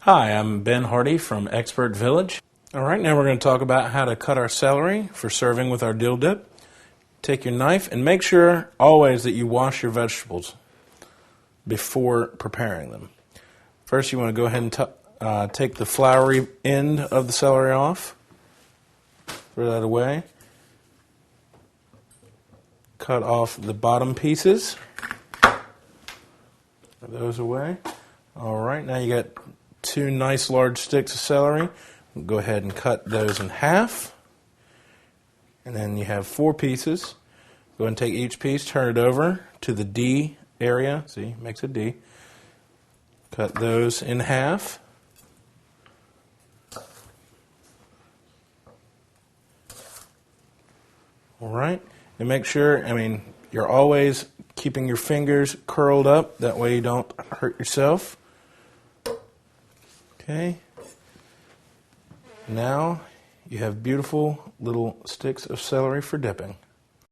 Hi, I'm Ben Hardy from Expert Village. All right, now we're going to talk about how to cut our celery for serving with our dill dip. Take your knife and make sure always that you wash your vegetables before preparing them. First, you want to go ahead and take the floury end of the celery off. Throw that away. Cut off the bottom pieces. Throw those away. All right, now you got two nice large sticks of celery. Go ahead and cut those in half. And then you have 4 pieces. Go ahead and take each piece, turn it over to the D area. See, makes a D. Cut those in half. All right, and make sure, you're always keeping your fingers curled up. That way you don't hurt yourself. Okay. Now you have beautiful little sticks of celery for dipping.